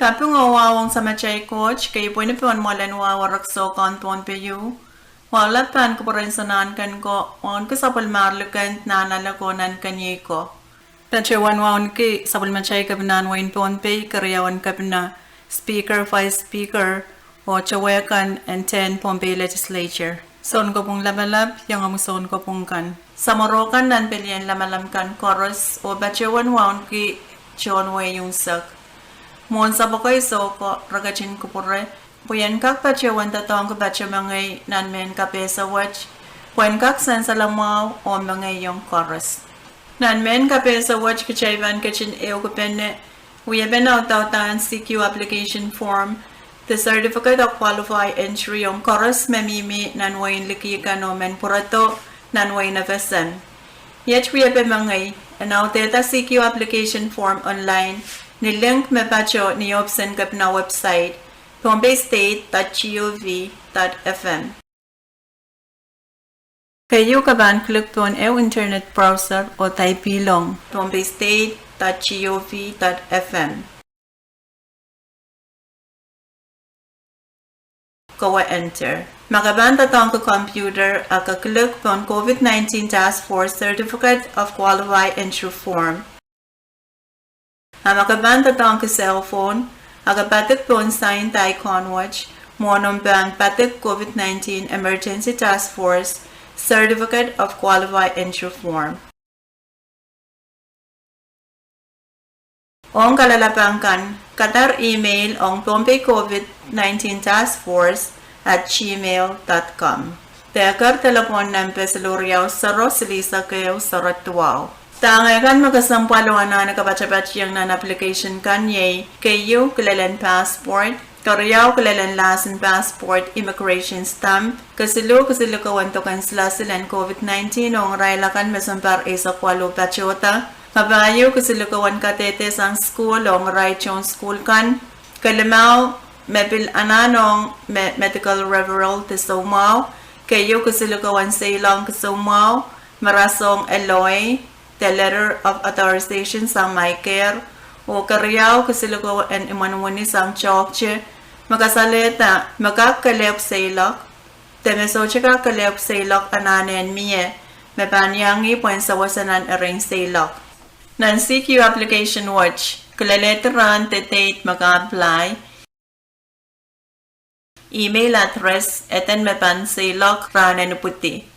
Kapung awawang sa machay coach, kay po nipuan mo lan wawarak so kantuan peyu. Wala pan ko rin sanan kan ko, on ko sapal marlukan na nalakonan kanyi ko. Tachewan wawan ki sapal machay kapinan wain pon pe, karyawan kapina speaker, vice speaker, o chawekan and 10 Pompey legislature. Son ko pong labalab, yung amuson ko pong kan. Sa Morokan nan pilihan lamalam kan chorus, o bachewan wawan ki John Way yung sak. Mon sa bakay so ko ragachin ko pure. Puyan kak bachewan tatong ko bache mangay nan men kape sa watch. Puyan kak san sa lamaw o mangay yung chorus. Nan men kape sa watch kachayvan kachin eo ko penne. Wiepen Audehda CQE application form. The certificate of qualified entry yung chorus memimi nan wain likikan o men purato nan wain navesan. Yet wiepen mangay an Audehda CQE application form online. Nilink me bacho ni option kap na website pompey.gov.fm. Kayo kaban click po ang internet browser o type long pompey.gov.fm. Kawa enter. Makaban tatong ko computer click po ang COVID-19 Task Force Certificate of Qualified Entry Form. Makaban tatong ko cellphone, agapatik po ang sign icon watch, monong bang patik COVID-19 Emergency Task Force Certificate of Qualified Entry Form. Ong kalalapangkan, katar email ong Pompey COVID-19 Task Force @gmail.com. Tekar telepon ng pesaluriyaw sa Rosalisa kayo sa Ratuaw. Tangay kan magasampalawan na nakabacha-bacha ng application kanyay kayo kalalan passport, karyaw kalalan lasin passport, immigration stamp, kasilo kawanto kan silan COVID-19 ong raylakan masampar isa kwalo pachota, kabayo kasilo kawan katete sang school ong raychong school kan, kalamaw mepil ananong medical referral tisomaw, kayo kasilo kawan saylang kasomaw, marasong Eloy, the letter of authorization sang MyCare o karyaw kasilugaw and imanuani sang chokche makasaleta makakalep saylok temesoche ka kalep saylok ananen miye mepanyangi point sa wasanan arrange saylok nan CQE application watch kalaleteran te date maka-apply email address eten mepan saylok ranen puti.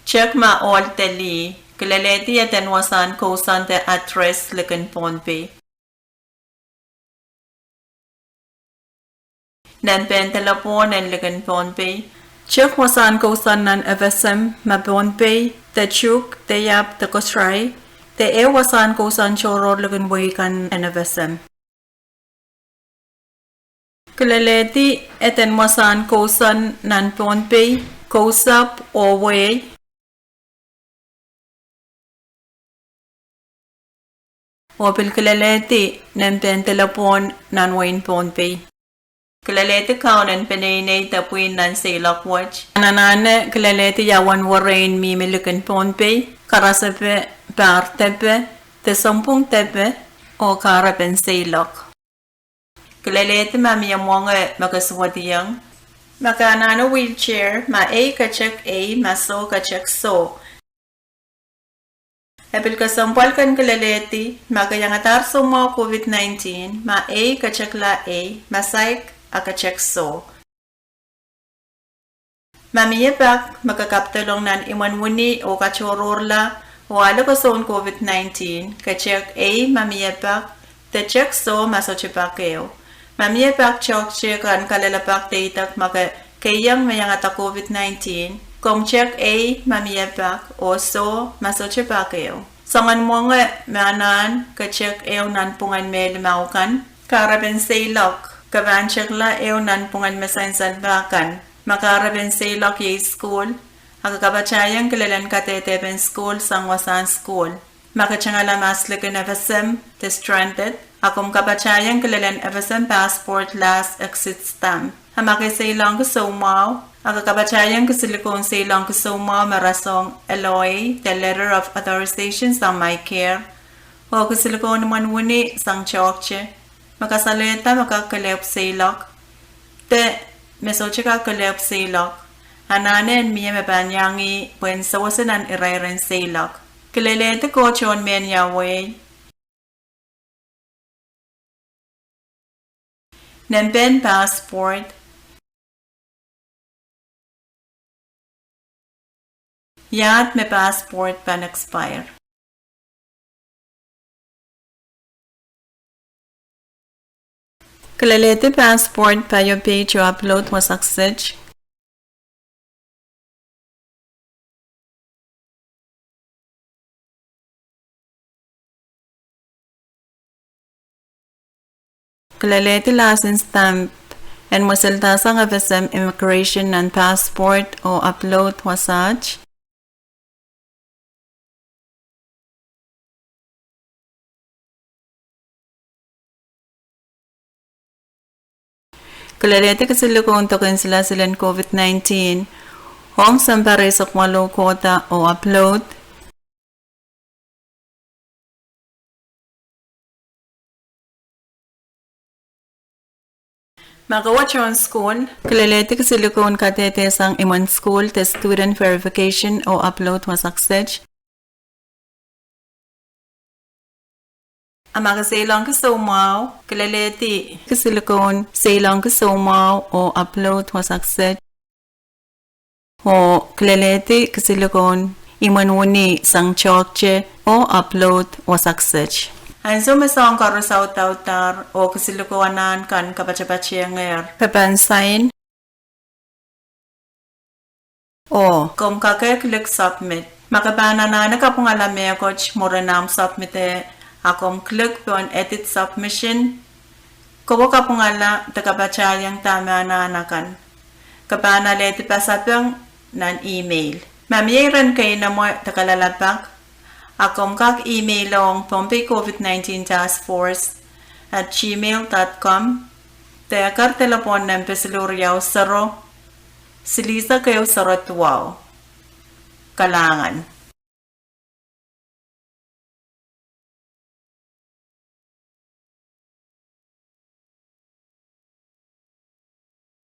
Check ma all teli, kalaleti aten wasan kosan te address likan Pompey. Nan pen telepon en likan Pompey. Check wasan kosan nan FSM ma Pompey, te chuk, te yap, te kosray, te wasan kosan choro likan wikan en FSM. Kalaleti aten wasan kosan nan Pompey, kosap o way. O pilkalaleti nan pen telepon nan wain Pompey. Kalaleti kao nan penay tapuin nan saylok watch. Nanane kalaleti yawan warain mimilukan Pompey. Karasape partepe te sampung tepe o karapen saylok. Kalaleti mamiyamwanga makaswadiyang. Makanano wheelchair ma A kachek A ma so kachek so. Epil kasampal kan kalaleti, magayangatar sa mga COVID-19, ma A kachakla A, masayk akachek so. Mamiyapak, magkakaptalong nan imanwuni o kachororla, wala ko sa COVID-19, kachek A, mamiyapak, te check so, masochipakeo. Mamiyapak chok chekan kalalapak daytak magkayang mayangata COVID-19, kung check A, mamiyapak, o so, masochipakeo. Sangan mo nga, manan, ka-check eo nan pungan me limaukan, karaben saylok, kaban check la eo nan pungan me sainsalbakan, makaraben saylok ye school, agakabachayang kilalan kateteben school sang wasan school, makachangala maslikan FSM, te stranded, akum kabachayang kilalan FSM passport last exit stamp, hamakisay lang ko so mau, Ang kababayan kasilikon sa ilang kusuma marasong LOA, the Letter of Authorization sa My Care, o kasilikon naman wuni sang chokche, makasalita makakalep sa ilok, te mesoche kakalep sa ilok, ananen miya mabanyangi when sawasanan irairen sa ilok, kilelete ko chon men yaway, nemben passport, Yat may passport pan expire. Kalalete passport pa yung page yung upload was success. Kalalete license stamp and masalta sang FSM immigration and passport o upload was such. Kalalete kasilikon token sila silan COVID-19 hong sampare sakmalo kota o upload. Magawat yung school, kalalete kasilikon katete sang iman school te student verification o upload was success. Ang makasilang kasumaw, kalalete kasilikon silang kasumaw o upload was success. O kalalete kasilikon imanuni sang chokche o upload was success. Ang sumasang karusaw tautar o kasilikuanan kan kapatsapatsyanger papansain o kung kakeklik submit. Makabana na nakapungalame coach moranam submite akom click on edit submission. Kubo kapungala takapatsayang tama na anakan. Kabana leti pasapang nan email. Mamiyaran kayo na mo takalalapak. Akom kak email long pompecovid19 taskforce@gmail.com. Tekar telepon ng pesiluryaw saro. Silisa kayo sarot wow. Kalangan.